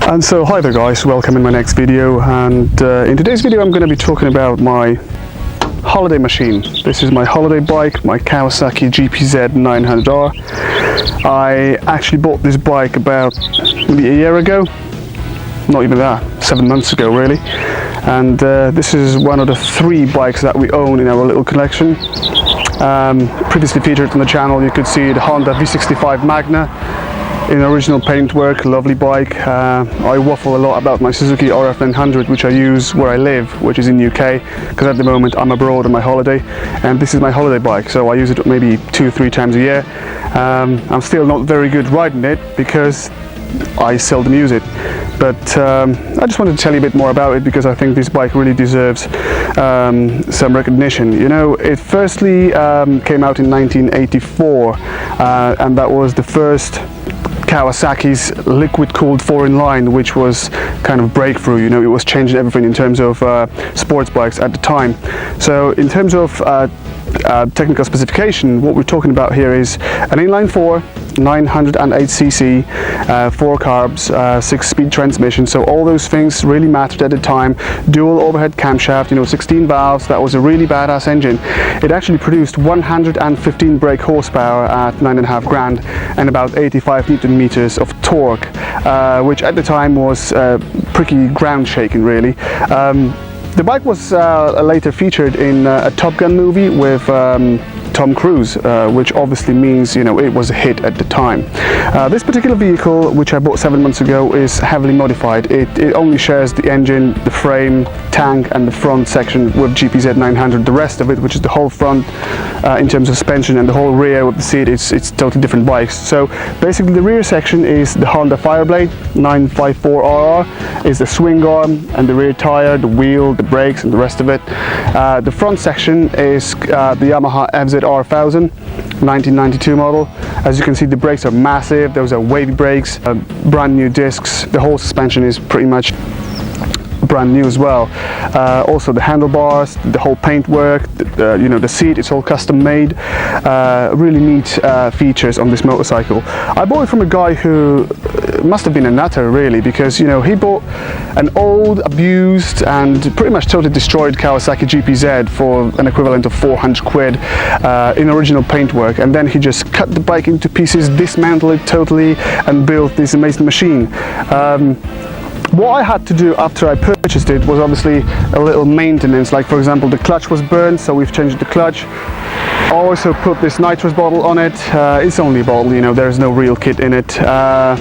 And so hi there guys, welcome in my next video, and in today's video I'm going to be talking about my holiday machine. This is my holiday bike, my Kawasaki GPZ900R. I actually bought this bike about maybe a year ago, not even that, 7 months ago really, and this is one of the 3 bikes that we own in our little collection. Previously featured on the channel, you could see the Honda V65 Magna in original paintwork, lovely bike. I waffle a lot about my Suzuki RF900, which I use where I live, which is in UK, because at the moment I'm abroad on my holiday, and this is my holiday bike, so I use it maybe 2-3 times a year. I'm still not very good riding it because I seldom use it, but I just wanted to tell you a bit more about it because I think this bike really deserves some recognition. You know, it firstly came out in 1984, and that was the first Kawasaki's liquid-cooled 4-in-line, which was kind of breakthrough. You know, it was changing everything in terms of sports bikes at the time. So in terms of technical specification, what we're talking about here is an inline 4, 908cc, 4 carbs, 6-speed transmission. So all those things really mattered at the time. Dual overhead camshaft, you know, 16 valves. That was a really badass engine. It actually produced 115 brake horsepower at 9.5 grand and about 85 Newton meters of torque, which at the time was pretty ground shaking really. The bike was later featured in a Top Gun movie with Tom Cruise, which obviously means, you know, it was a hit at the time. This particular vehicle, which I bought 7 months ago, is heavily modified. It only shares the engine, the frame, tank and the front section with GPZ900. The rest of it, which is the whole front in terms of suspension and the whole rear with the seat, it's totally different bikes. So basically the rear section is the Honda Fireblade 954RR, is the swing arm and the rear tire, the wheel, the brakes and the rest of it. The front section is the Yamaha FZR1000 1992 model. As you can see, the brakes are massive, those are wavy brakes, brand new discs, the whole suspension is pretty much brand new as well. Also the handlebars, the whole paintwork, you know, the seat, it's all custom made. Really neat features on this motorcycle. I bought it from a guy who must have been a nutter really, because, you know, he bought an old, abused and pretty much totally destroyed Kawasaki GPZ for an equivalent of 400 quid in original paintwork, and then he just cut the bike into pieces, dismantled it totally and built this amazing machine. What I had to do after I purchased it was obviously a little maintenance, like for example the clutch was burned, so we've changed the clutch. I also put this nitrous bottle on it. It's only a bottle, you know, there's no real kit in it. A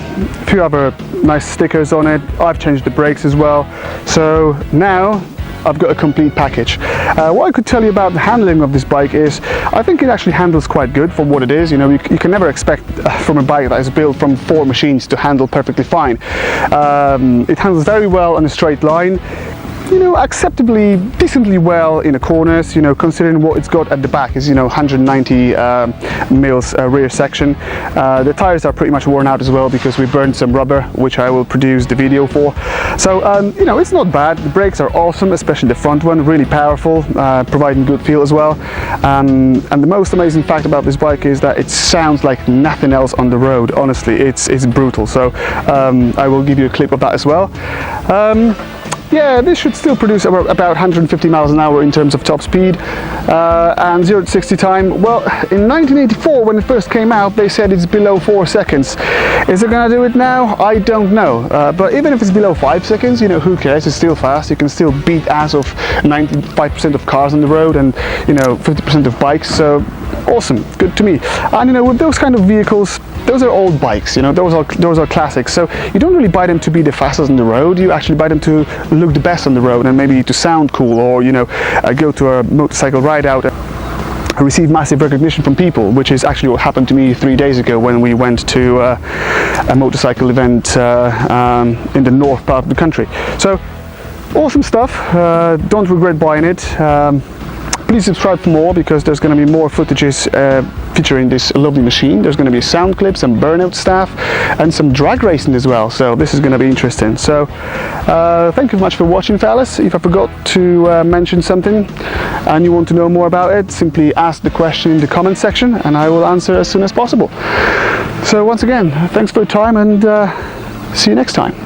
few other nice stickers on it. I've changed the brakes as well. So now I've got a complete package. What I could tell you about the handling of this bike is I think it actually handles quite good for what it is. You know, you can never expect from a bike that is built from 4 machines to handle perfectly fine. It handles very well on a straight line, you know, acceptably, decently well in the corners, you know, considering what it's got at the back is, you know, 190 mils rear section. The tires are pretty much worn out as well because we burned some rubber, which I will produce the video for. So, you know, it's not bad. The brakes are awesome, especially the front one, really powerful, providing good feel as well. And the most amazing fact about this bike is that it sounds like nothing else on the road. Honestly, it's brutal. So I will give you a clip of that as well. Yeah, this should still produce about 150 miles an hour in terms of top speed, and 0 to 60 time. Well, in 1984 when it first came out they said it's below 4 seconds. Is it gonna do it now? I don't know, but even if it's below 5 seconds, you know, who cares, it's still fast. You can still beat ass of 95% of cars on the road and, you know, 50% of bikes, so awesome, good to me. And you know, with those kind of vehicles, those are old bikes, you know, those are classics, so you don't really buy them to be the fastest on the road. You actually buy them to look the best on the road and maybe to sound cool, or, you know, go to a motorcycle ride out and receive massive recognition from people, which is actually what happened to me 3 days ago when we went to a motorcycle event in the north part of the country. So awesome stuff. Don't regret buying it. Please subscribe for more, because there's going to be more footages featuring this lovely machine. There's going to be sound clips and burnout stuff and some drag racing as well, so this is going to be interesting. So thank you very much for watching, fellas. If I forgot to mention something and you want to know more about it, simply ask the question in the comment section and I will answer as soon as possible. So once again, thanks for your time and see you next time.